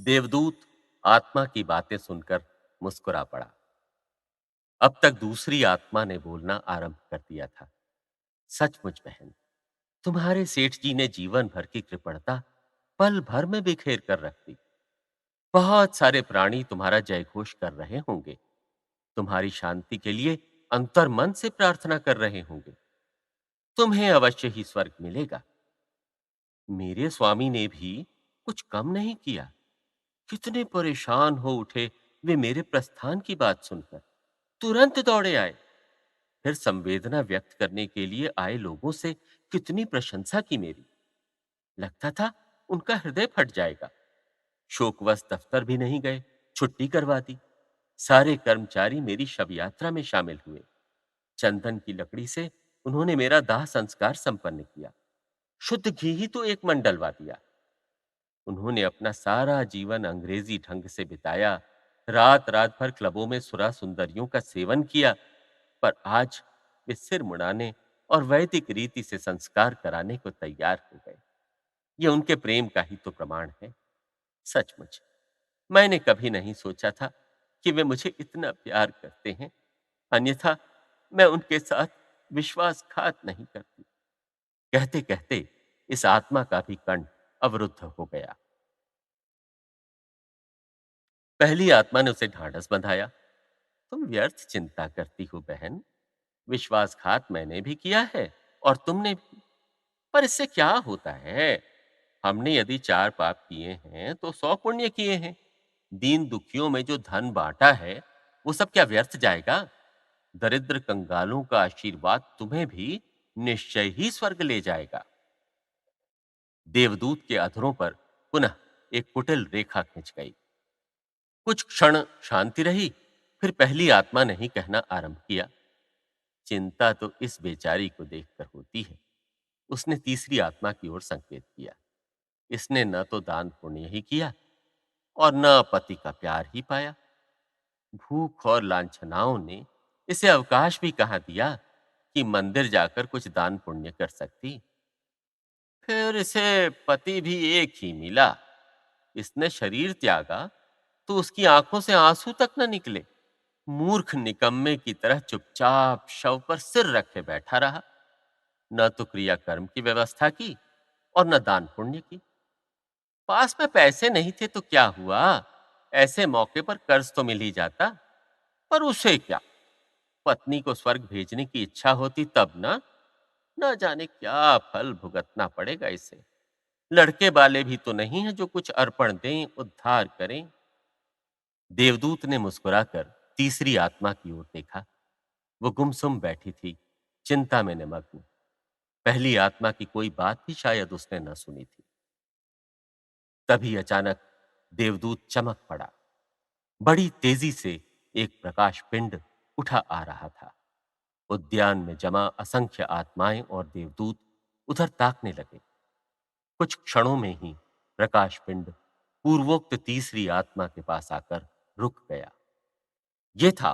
देवदूत आत्मा की बातें सुनकर मुस्कुरा पड़ा। अब तक दूसरी आत्मा ने बोलना आरंभ कर दिया था। सचमुच बहन, तुम्हारे सेठ जी ने जीवन भर की कृपणता पल भर में बिखेर कर रख दी। बहुत सारे प्राणी तुम्हारा जयघोष कर रहे होंगे, तुम्हारी शांति के लिए अंतर मन से प्रार्थना कर रहे होंगे। तुम्हें अवश्य ही स्वर्ग मिलेगा। मेरे स्वामी ने भी कुछ कम नहीं किया। कितने परेशान हो उठे वे मेरे प्रस्थान की बात सुनकर। तुरंत दौड़े आए। फिर संवेदना व्यक्त करने के लिए आए लोगों से कितनी प्रशंसा की मेरी। लगता था उनका हृदय फट जाएगा। शोकवश दफ्तर भी नहीं गए, छुट्टी करवा दी। सारे कर्मचारी मेरी शव यात्रा में शामिल हुए। चंदन की लकड़ी से उन्होंने मेरा दाह संस्कार संपन्न किया। शुद्ध घी ही तो एक मन डलवा दिया। उन्होंने अपना सारा जीवन अंग्रेजी ढंग से बिताया, रात रात भर क्लबों में सुरा सुंदरियों का सेवन किया, पर आज वे सिर मुड़ाने और वैदिक रीति से संस्कार कराने को तैयार हो गए। ये उनके प्रेम का ही तो प्रमाण है। सचमुच मैंने कभी नहीं सोचा था कि वे मुझे इतना प्यार करते हैं, अन्यथा मैं उनके साथ विश्वासघात नहीं करती। कहते कहते इस आत्मा का भी कंठ अवरुद्ध हो गया। पहली आत्मा ने उसे ढांढस बंधाया। तुम व्यर्थ चिंता करती हो बहन। विश्वासघात मैंने भी किया है और तुमने भी। पर इससे क्या होता है? हमने यदि 4 पाप किए हैं तो 100 पुण्य किए हैं। दीन दुखियों में जो धन बांटा है वो सब क्या व्यर्थ जाएगा? दरिद्र कंगालों का आशीर्वाद तुम्हें भी निश्चय ही स्वर्ग ले जाएगा। देवदूत के अधरों पर पुनः एक कुटिल रेखा खिंच गई। कुछ क्षण शांति रही। फिर पहली आत्मा ने ही कहना आरंभ किया। चिंता तो इस बेचारी को देखकर होती है। उसने तीसरी आत्मा की ओर संकेत किया। इसने न तो दान पुण्य ही किया और न पति का प्यार ही पाया। भूख और लांछनाओं ने इसे अवकाश भी कहाँ दिया कि मंदिर जाकर कुछ दान पुण्य कर सकती। फिर इसे पति भी एक ही मिला। इसने शरीर त्यागा तो उसकी आंखों से आंसू तक न निकले। मूर्ख निकम्मे की तरह चुपचाप शव पर सिर रखे बैठा रहा। न तो क्रियाकर्म की व्यवस्था की और न दान पुण्य की। पास में पैसे नहीं थे तो क्या हुआ? ऐसे मौके पर कर्ज तो मिल ही जाता। पर उसे क्या? पत्नी को स्वर्ग भेजने की इच्छा होती तब ना। न जाने क्या फल भुगतना पड़ेगा इसे। लड़के वाले भी तो नहीं है जो कुछ अर्पण दें, उद्धार करें। देवदूत ने मुस्कुराकर तीसरी आत्मा की ओर देखा। वो गुमसुम बैठी थी, चिंता में निमग्न। पहली आत्मा की कोई बात भी शायद उसने न सुनी थी। तभी अचानक देवदूत चमक पड़ा। बड़ी तेजी से एक प्रकाश पिंड उठा आ रहा था। उद्यान में जमा असंख्य आत्माएं और देवदूत उधर ताकने लगे। कुछ क्षणों में ही प्रकाश पिंड पूर्वोक्त तीसरी आत्मा के पास आकर रुक गया। ये था,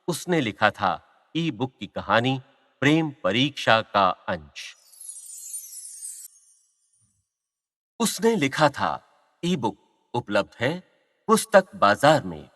उसने लिखा था, ई बुक की कहानी प्रेम परीक्षा का अंश। उसने लिखा था, ई बुक उपलब्ध है पुस्तक बाजार में।